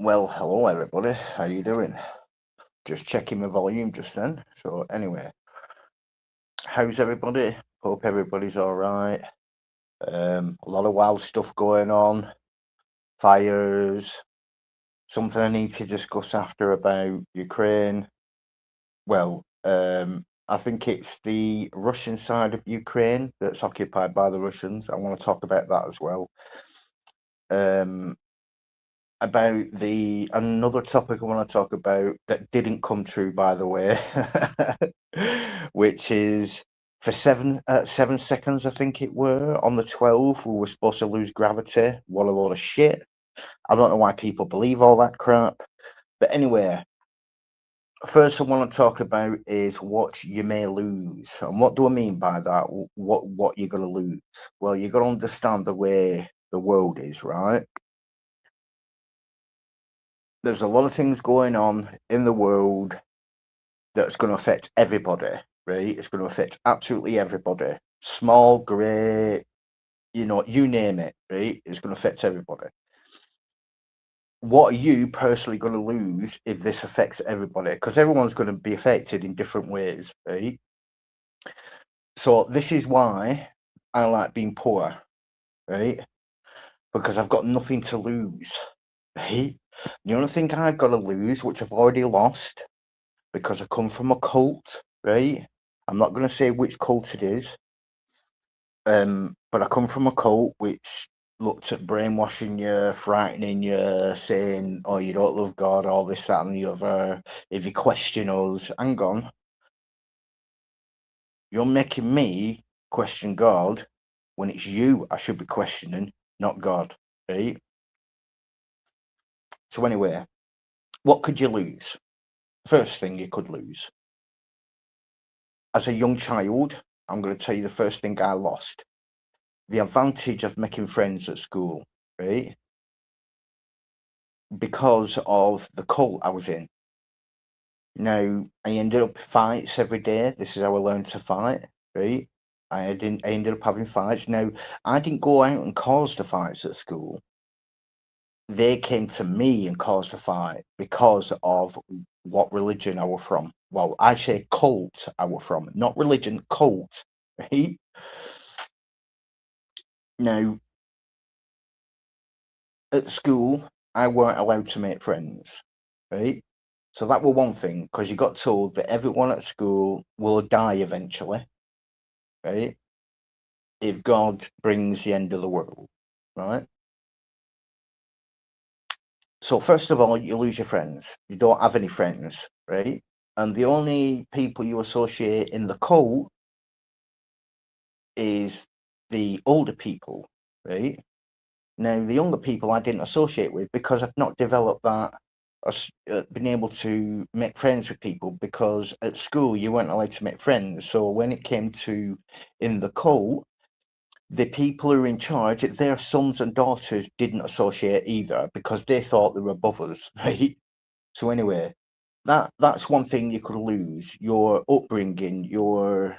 Well, hello everybody. How you doing? Just checking my volume just then. So anyway, how's everybody? Hope everybody's all right. A lot of wild stuff going on. Fires. Something I need to discuss after about Ukraine. Well, I think it's the Russian side of Ukraine that's occupied by the Russians. I want to talk about that as well. Um, about the another topic I want to talk about that didn't come true, by the way, which is for 7 seconds, I think it were on the 12th, we were supposed to lose gravity. What a load of shit! I don't know why people believe all that crap, but anyway. First, I want to talk about is what you may lose, and what do I mean by that? What you're gonna lose? Well, you're gonna understand the way the world is, right? There's a lot of things going on in the world that's going to affect everybody, right? It's going to affect absolutely everybody. Small, great, you name it, right? It's going to affect everybody. What are you personally going to lose if this affects everybody? Because everyone's going to be affected in different ways, right? So this is why I like being poor, right? Because I've got nothing to lose, right? The only thing I've got to lose, which I've already lost, because I come from a cult, right? I'm not going to say which cult it is, but I come from a cult which looked at brainwashing you, frightening you, saying, "Oh, you don't love God," all this, that, and the other. If you question us, hang on, you're making me question God when it's you I should be questioning, not God, right? So anyway, what could you lose? First thing you could lose. As a young child, I'm going to tell you the first thing I lost. The advantage of making friends at school, right? Because of the cult I was in. Now, I ended up fights every day. This is how I learned to fight, right? I ended up having fights. Now, I didn't go out and cause the fights at school. They came to me and caused the fight because of what religion I was from. Well, I say cult I was from, not religion, cult, right? Now, at school, I weren't allowed to make friends, right? So that were one thing, because you got told that everyone at school will die eventually, right? If God brings the end of the world, right? So first of all, you lose your friends. You don't have any friends, right? And the only people you associate in the cult is the older people, right? Now, the younger people I didn't associate with because I'd not developed that, been able to make friends with people, because at school you weren't allowed to make friends. So when it came to in the cult, the people who were in charge, their sons and daughters didn't associate either because they thought they were above us, right? So anyway, that's one thing you could lose: your upbringing, your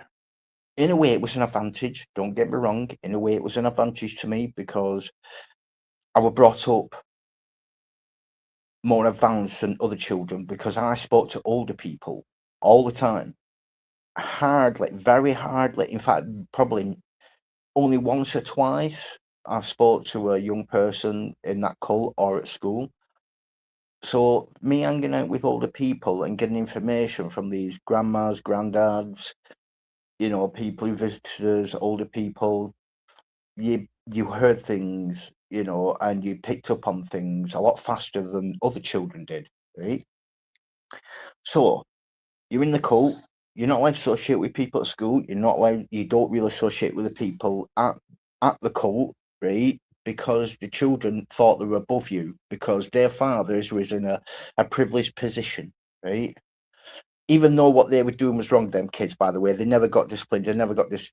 in a way, it was an advantage. Don't get me wrong. In a way, it was an advantage to me because I was brought up more advanced than other children because I spoke to older people all the time. Hardly, very hardly. In fact, probably only once or twice I've spoke to a young person in that cult or at school. So me hanging out with older people and getting information from these grandmas, granddads, people who visited us, older people, you heard things, and you picked up on things a lot faster than other children did, right? So you're in the cult. You're not allowed to associate with people at school. You're not allowed. You don't really associate with the people at the cult, right? Because the children thought they were above you because their fathers was in a privileged position, right? Even though what they were doing was wrong, them kids, by the way, they never got disciplined. They never got this,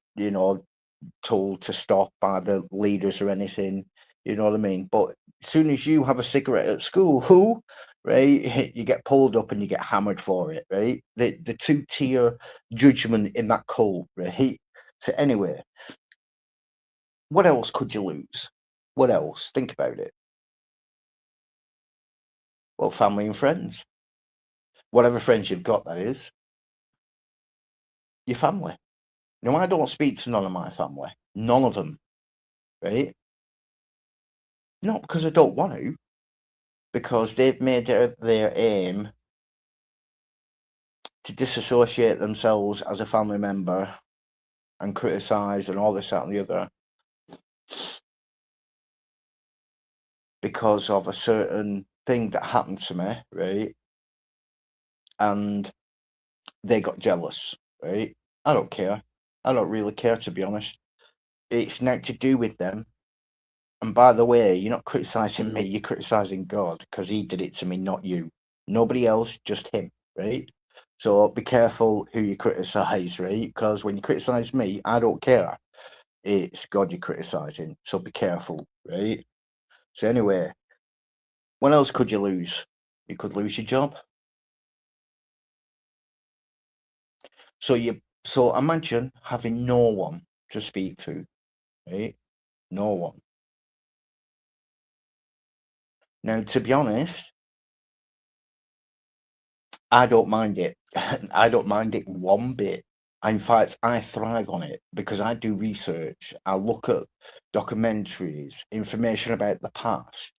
told to stop by the leaders or anything. You know what I mean? But as soon as you have a cigarette at school, right, you get pulled up and you get hammered for it, right? The two-tier judgment in that cult, right? So anyway, what else could you lose? What else? Think about it. Well, family and friends. Whatever friends you've got, that is. Your family. No, I don't speak to none of my family. None of them, right? Not because I don't want to, because they've made their aim to disassociate themselves as a family member and criticise and all this, that, and the other because of a certain thing that happened to me, right? And they got jealous, right? I don't care. I don't really care, to be honest. It's not to do with them. And by the way, you're not criticising me, you're criticising God because he did it to me, not you. Nobody else, just him, right? So be careful who you criticise, right? Because when you criticise me, I don't care. It's God you're criticising. So be careful, right? So anyway, what else could you lose? You could lose your job. So imagine having no one to speak to, right? No one. Now, to be honest, I don't mind it. I don't mind it one bit. In fact, I thrive on it because I do research. I look at documentaries, information about the past.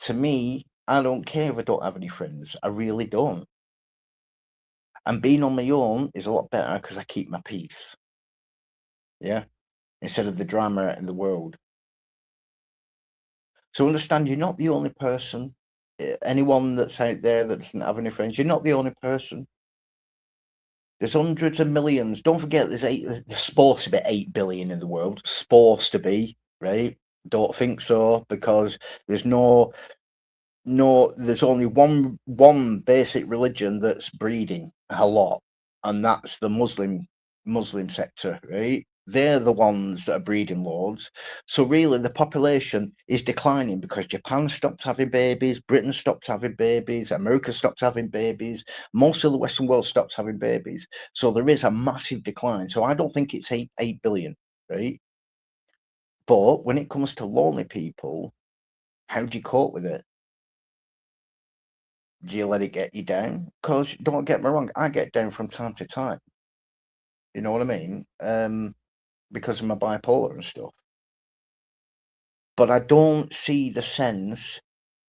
To me, I don't care if I don't have any friends. I really don't. And being on my own is a lot better because I keep my peace. Yeah. Instead of the drama in the world. So understand you're not the only person. Anyone that's out there that doesn't have any friends, you're not the only person. There's hundreds of millions. Don't forget, there's supposed to be 8 billion in the world. Supposed to be, right? Don't think so because there's there's only one basic religion that's breeding a lot, and that's the Muslim sector, right? They're the ones that are breeding loads. So really the population is declining because Japan stopped having babies, Britain stopped having babies, America stopped having babies, most of the Western world stopped having babies. So there is a massive decline. So I don't think it's 8 billion, right? But when it comes to lonely people, how do you cope with it? Do you let it get you down? Because don't get me wrong, I get down from time to time. You know what I mean? Because of my bipolar and stuff. But I don't see the sense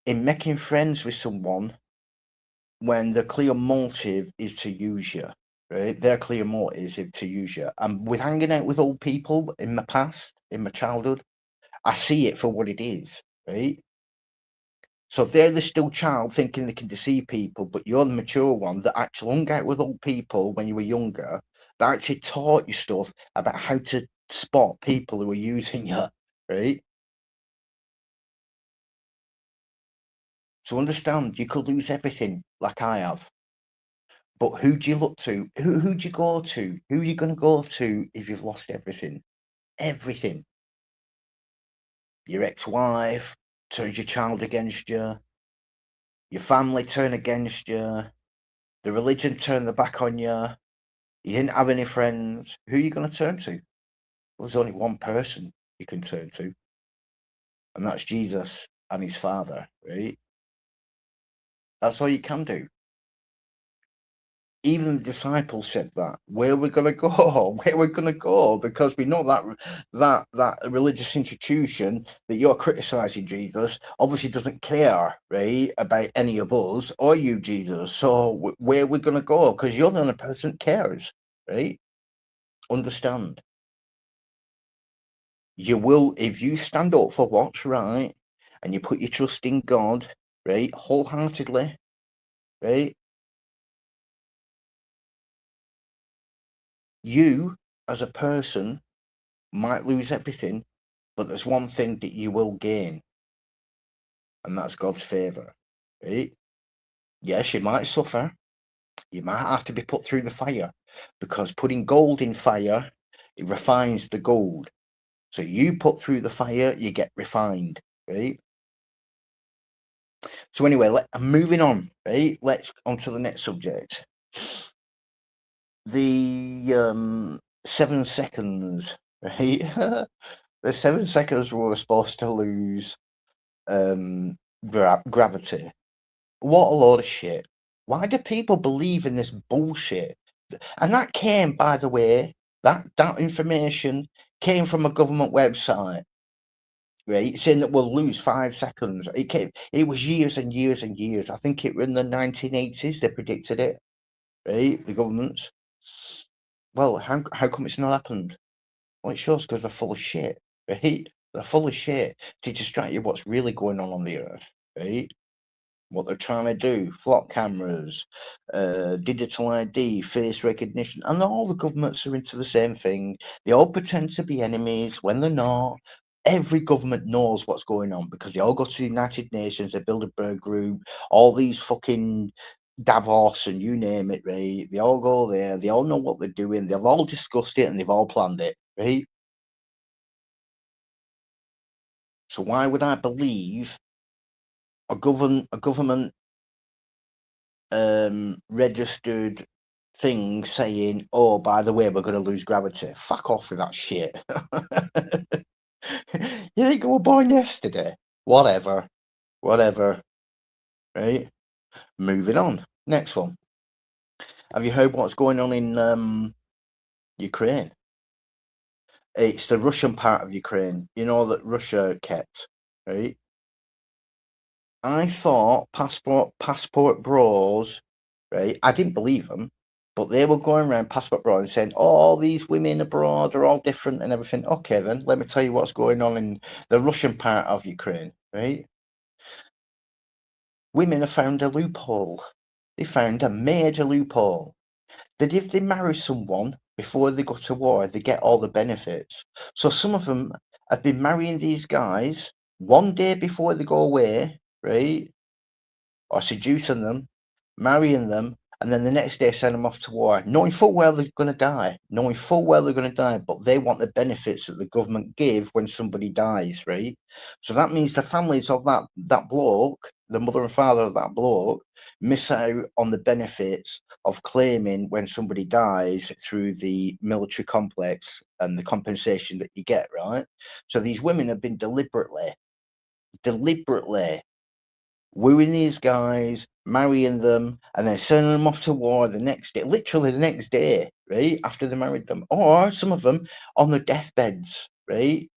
in making friends with someone when the clear motive is to use you. Right? Their clear motive is to use you. And with hanging out with old people in my past, in my childhood, I see it for what it is. Right? So if they're the still child thinking they can deceive people, but you're the mature one that actually hung out with old people when you were younger, that actually taught you stuff about how to spot people who are using you, right? So understand you could lose everything like I have. But who do you look to? Who do you go to? Who are you gonna go to if you've lost everything? Everything. Your ex-wife turns your child against you, your family turn against you, the religion turn their back on you. You didn't have any friends. Who are you going to turn to? Well, there's only one person you can turn to, and that's Jesus and his Father, right? That's all you can do. Even the disciples said that. Where we're going to go? Where we're going to go? Because we know that religious institution that you're criticizing Jesus obviously doesn't care, right, about any of us or you, Jesus. So where we're going to go? Because you're the only person that cares, right? Understand. You will, if you stand up for what's right and you put your trust in God, right, wholeheartedly, right, you as a person might lose everything, but there's one thing that you will gain, and that's God's favour, right? Yes, you might suffer, you might have to be put through the fire, because putting gold in fire, it refines the gold. So you put through the fire, you get refined, right? So anyway, moving on, right? Let's on to the next subject. The 7 seconds, right? The 7 seconds we were supposed to lose gravity, What a load of shit. Why do people believe in this bullshit? And that came, by the way, that information came from a government website, right? Saying that we'll lose 5 seconds. It was years and years and years. I think it was in the 1980s they predicted it, right? The governments. Well, how come it's not happened? Well, it shows because they're full of shit, right? They're full of shit to distract you what's really going on the earth, right? What they're trying to do, flock cameras, digital ID, face recognition, and all the governments are into the same thing. They all pretend to be enemies when they're not. Every government knows what's going on because they all go to the United Nations, the Bilderberg Group, all these fucking Davos and you name it, right? They all go there, they all know what they're doing, they've all discussed it and they've all planned it, right? So why would I believe a government registered thing saying, "Oh, by the way, we're going to lose gravity"? Fuck off with that shit. You think we were born yesterday? Whatever, whatever. Right. Moving on. Next one. Have you heard what's going on in Ukraine? It's the Russian part of Ukraine. You know that Russia kept, right? I thought passport bros, right? I didn't believe them, but they were going around passport bros and saying, "Oh, all these women abroad are all different and everything." Okay, then let me tell you what's going on in the Russian part of Ukraine, right? Women have found a loophole. They found a major loophole that if they marry someone before they go to war, they get all the benefits. So some of them have been marrying these guys one day before they go away, right? Or seducing them, marrying them, and then the next day send them off to war, knowing full well they're going to die, knowing full well they're going to die, but they want the benefits that the government give when somebody dies, right? So that means the families of that bloke, the mother and father of that bloke, miss out on the benefits of claiming when somebody dies through the military complex and the compensation that you get, right? So these women have been deliberately wooing these guys, marrying them, and then sending them off to war the next day, literally the next day, right? After they married them. Or some of them on their deathbeds, right?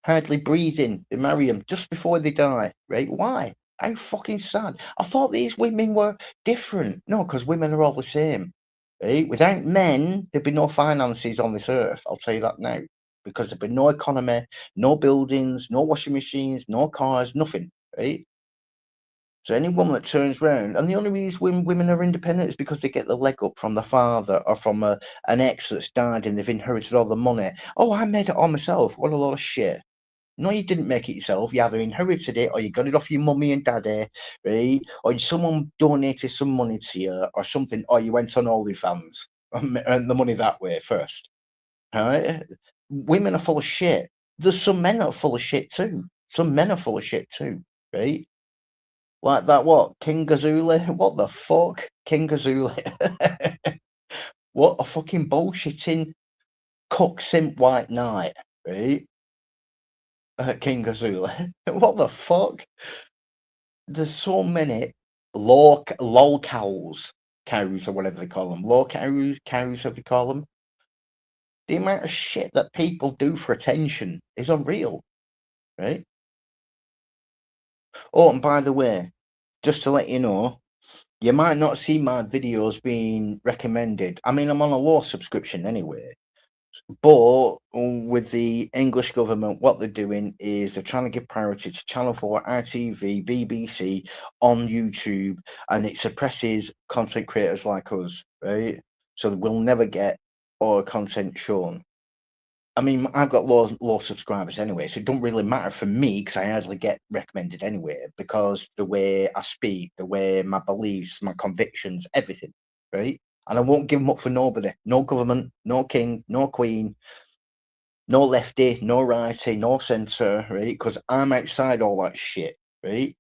Hardly breathing. They marry them just before they die, right? Why? How fucking sad. I thought these women were different. No, because women are all the same, right? Without men, there'd be no finances on this earth. I'll tell you that now. Because there'd be no economy, no buildings, no washing machines, no cars, nothing, right? So any woman that turns round, and the only reason women are independent is because they get the leg up from the father or from an ex that's died and they've inherited all the money. Oh, I made it all myself. What a lot of shit. No, you didn't make it yourself. You either inherited it or you got it off your mummy and daddy, right? Or someone donated some money to you or something, or you went on OnlyFans and earned the money that way first. Right? Women are full of shit. There's some men that are full of shit too. Some men are full of shit too, right? Like that what? King Gazuli? What the fuck? King Gazuli. What a fucking bullshitting cock simp white knight, right? King Gazuli. What the fuck? There's so many lol cows or whatever they call them. Law cows, as they call them. The amount of shit that people do for attention is unreal, right? Oh, and by the way, just to let you know, you might not see my videos being recommended. I mean, I'm on a low subscription anyway. But with the English government, what they're doing is they're trying to give priority to Channel 4, ITV, BBC on YouTube, and it suppresses content creators like us, right? So we'll never get our content shown. I mean, I've got low subscribers anyway, so it don't really matter for me because I hardly get recommended anyway because the way I speak, the way my beliefs, my convictions, everything, right? And I won't give them up for nobody. No government, no king, no queen, no lefty, no righty, no centre, right? Because I'm outside all that shit, right?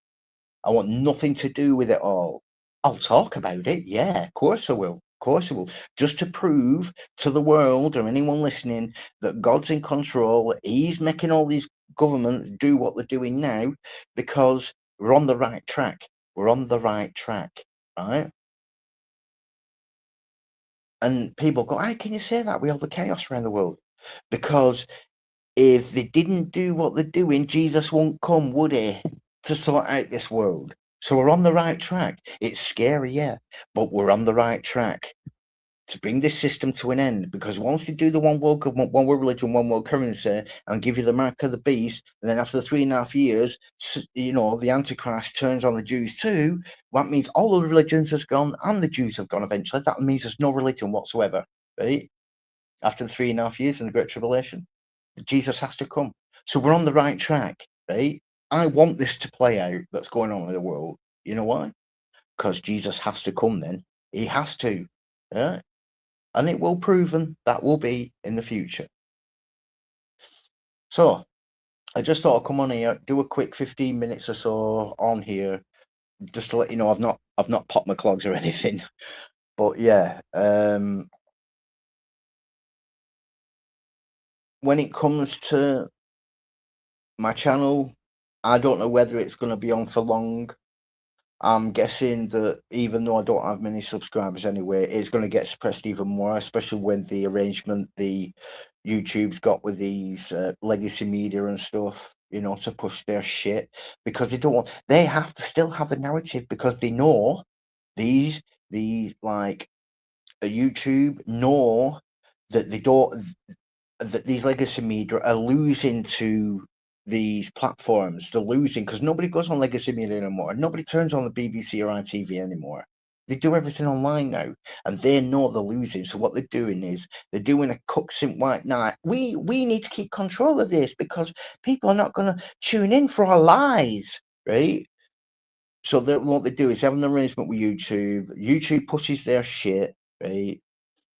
I want nothing to do with it all. I'll talk about it, yeah, of course I will. Of course I will. Just to prove to the world or anyone listening that God's in control. He's making all these governments do what they're doing now because we're on the right track. We're on the right track, right? And people go, how can you say that with all the chaos around the world? Because if they didn't do what they're doing, Jesus won't come, would he, to sort out this world? So we're on the right track. It's scary, yeah, but we're on the right track to bring this system to an end. Because once they do the one world government, one world religion, one world currency, and give you the mark of the beast, and then after 3.5 years, the Antichrist turns on the Jews too, that means all the religions has gone and the Jews have gone eventually. That means there's no religion whatsoever, right? After the 3.5 years in the Great Tribulation. Jesus has to come. So we're on the right track, right? I want this to play out that's going on in the world. You know why? Because Jesus has to come then. He has to. Yeah. And it will proven that will be in the future. So I just thought I'd come on here, do a quick 15 minutes or so on here, just to let you know I've not popped my clogs or anything. But yeah, when it comes to my channel, I don't know whether it's going to be on for long. I'm guessing that even though I don't have many subscribers anyway, it's going to get suppressed even more, especially when the arrangement the YouTube's got with these legacy media and stuff, to push their shit, because they have to still have the narrative, because they know these like YouTube know that they don't that these legacy media are losing to these platforms. They're losing because nobody goes on legacy media anymore. Nobody turns on the BBC or ITV anymore. They do everything online now, and they know they're losing. So what they're doing is they're doing a cook simp white night. We need to keep control of this because people are not going to tune in for our lies, right? So what they do is have an arrangement with YouTube. YouTube pushes their shit, right?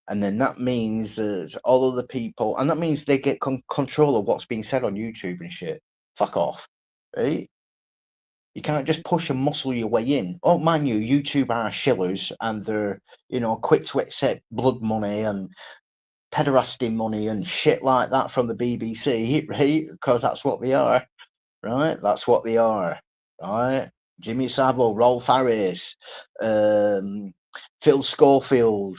And then that means that all of the people, and that means they get control of what's being said on YouTube and shit. Fuck off, right? You can't just push and muscle your way in. Oh, mind you, YouTube are shillers, and they're quick to accept blood money and pederasty money and shit like that from the BBC, right? Because that's what they are, right? That's what they are, right? Jimmy Savile, Rolf Harris, Philip Schofield,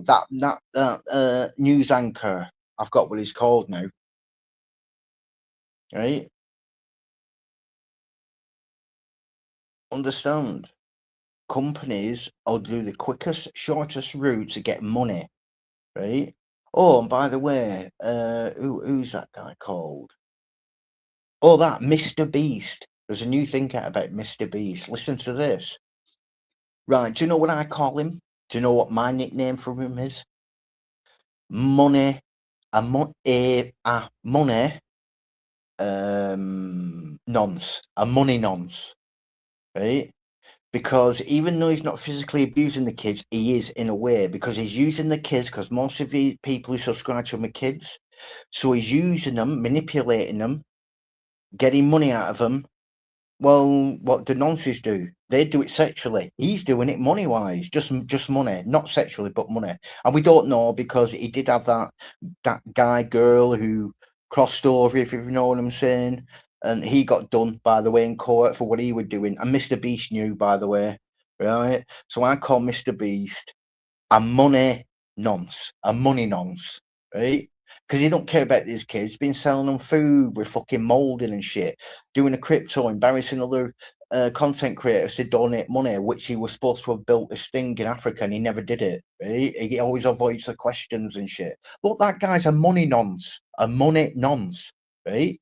that news anchor. I've got what he's called now, right? Understand? Companies will do the quickest, shortest route to get money, right? Oh, and by the way, who's that guy called? Oh, that Mr. Beast. There's a new thing out about Mr. Beast. Listen to this. Right, do you know what I call him? Do you know what my nickname for him is? Money, money, nonce, a money nonce, right? Because even though he's not physically abusing the kids, he is in a way, because he's using the kids, because most of the people who subscribe to him are kids. So he's using them, manipulating them, getting money out of them. Well, what do nonces do? They do it sexually. He's doing it money-wise, just money, not sexually, but money. And we don't know, because he did have that guy girl who crossed over, if you know what I'm saying, and he got done, by the way, in court for what he was doing. And Mr. Beast knew, by the way, right? So I call Mr. Beast a money nonce, right? Because he don't care about these kids. Been selling them food with fucking molding and shit, doing a crypto, embarrassing other content creators to donate money, which he was supposed to have built this thing in Africa, and he never did it. Right? He always avoids the questions and shit. Look, that guy's a money nonce, right?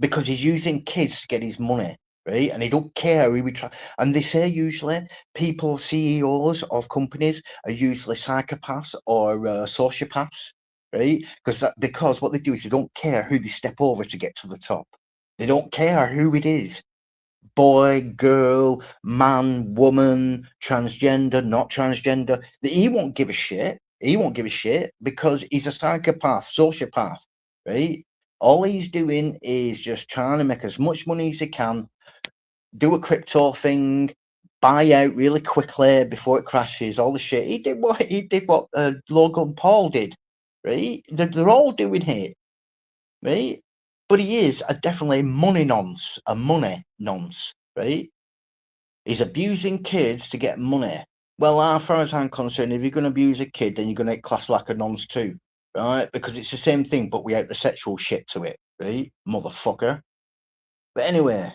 Because he's using kids to get his money, right? And he don't care who we try. And they say usually people, CEOs of companies, are usually psychopaths or sociopaths, right? Because what they do is they don't care who they step over to get to the top. They don't care who it is. Boy, girl, man, woman, transgender, not transgender. He won't give a shit. He won't give a shit because he's a psychopath, sociopath, right? All he's doing is just trying to make as much money as he can, do a crypto thing, buy out really quickly before it crashes, all the shit. He did what Logan Paul did, right? They're all doing it, right? But he is definitely a money nonce, right? He's abusing kids to get money. Well, as far as I'm concerned, if you're going to abuse a kid, then you're going to get classed like a nonce too, right? Because it's the same thing, but we add the sexual shit to it, right? Motherfucker. But anyway,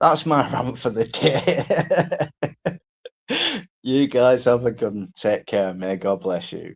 that's my rant for the day. You guys have a good one. Take care. May God bless you.